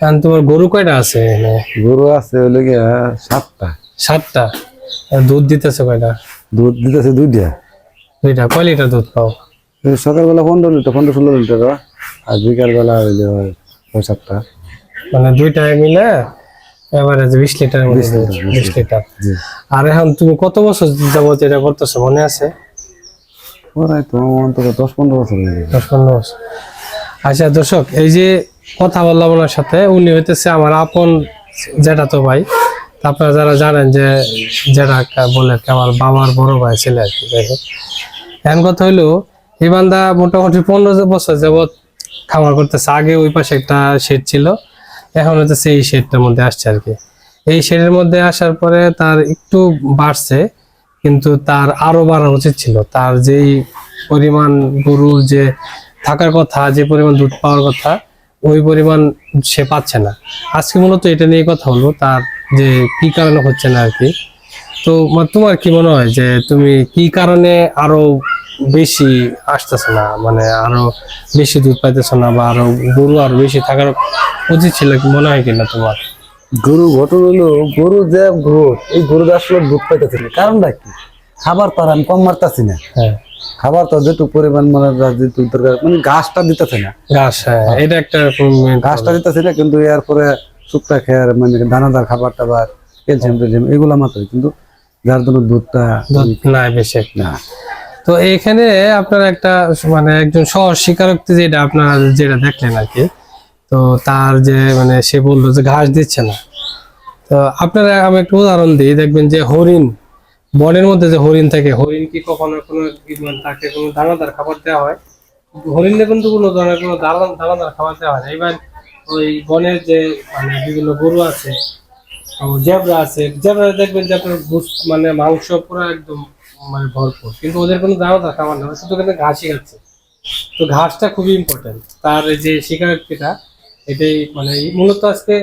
আর তোমার গরু কয়টা আছে এখানে? গরু আছে হলো গিয়া 7টা। 7টা। দুধ দিতেছে কয়টা? দুধ দিতেছে 2টা। 2টা। কয় লিটার দুধ পাও? সকালবেলা 15 লিটার 15-16 লিটার, আর বিকাল বেলা হইলে 6-7টা। মানে 2টায় মিলে এভারেজ 20 লিটার মতো দুধ। 20 লিটার। আর এখন তুমি কত বছর যাবত এটা করতেছো মনে আছে? ওরাই তো অন্তত 10-15 বছর হয়ে গেছে। 10-15 বছর। আচ্ছা দর্শক, এই যে কথা বললাম ওনার সাথে, উনি হইতেছে আমার আপন জ্যাঠাতো ভাই। আপনারা যারা জানেন যে জ্যাঠা বলে আমার বাবার বড় ভাই ছেলে আর কি। যাই হোক, এখন কথা হইলো এই বান্দা মোটামুটি 15 বছর যাবত খামার করতেছে। আগে ওই পাশে একটা শেড ছিল, এখন হচ্ছে এই শেডটার মধ্যে আসছে আর কি। এই শেডের মধ্যে আসার পরে তার একটু বাড়ছে, কিন্তু তার আরো বাড়া উচিত ছিল। তার যেই পরিমাণ গরুর যে থাকার কথা, যে পরিমাণ দুধ পাওয়ার কথা, ওই পরিমাণ সে পাচ্ছে না। আজকে মূলত এটা নিয়ে কথা বলবো, তার যে কি কারণে হচ্ছে না আর কি। তো তোমার কি মনে হয় যে তুমি কি কারণে আরো বেশি আসতেছে না, মানে আরো বেশি দুধ পাইতেছ না, বা আরো গরু আরো বেশি থাকার উচিত ছিল, কি মনে হয় কিনা তোমার? গরু ঘটনা হলো, গরু যে গ্রোথ, এই গরু আসলে দুধ পাইতেছে না। কারণটা কি? খাবার তো আর আমি কম মারতাছি না। হ্যাঁ, খাবার তো যেটুকু পরিমাণ মানে যেটুকু দরকার, মানে ঘাসটা দিতেছে না। ঘাস, হ্যাঁ, এটা একটা ঘাসটা দিতেছে না, কিন্তু এরপরে শুকনা খেয়ার মানে দানাদার খাবার টাবার, ক্যালসিয়াম টেলসিয়াম এগুলা মাত্র, কিন্তু যার জন্য দুধটা দুধ নাই বেশি না। তো এইখানে আপনার একটা মানে একজন সহজ স্বীকারোক্তি যেটা আপনারা যেটা দেখলেন আর কি। তো তার যে মানে সে বললো যে ঘাস দিচ্ছে না। তো আপনারা আমি একটা উদাহরণ দিই, দেখবেন যে হরিণ, বনের মধ্যে যে হরিণ থাকে, হরিণ কি কখনো কোনো মানে তাকে কোনো দানাদার খাবার দেওয়া হয়? হরিণে কিন্তু কোনো ধরনের কোনো দানাদার খাবার দেওয়া হয় না। এবার ওই বনের যে মানে বিভিন্ন গরু আছে, জেব্রা আছে, জেব্রা দেখবেন যে আপনার মানে মাংস পুরো একদম মানে ভরপুর, কিন্তু ওদের কোনো দানাদার খাবার না, শুধু কিন্তু ঘাসই খাচ্ছে। তো ঘাসটা খুবই ইম্পর্টেন্ট। তার এই যে শিকারটা, এটাই মানে মূলত আজকে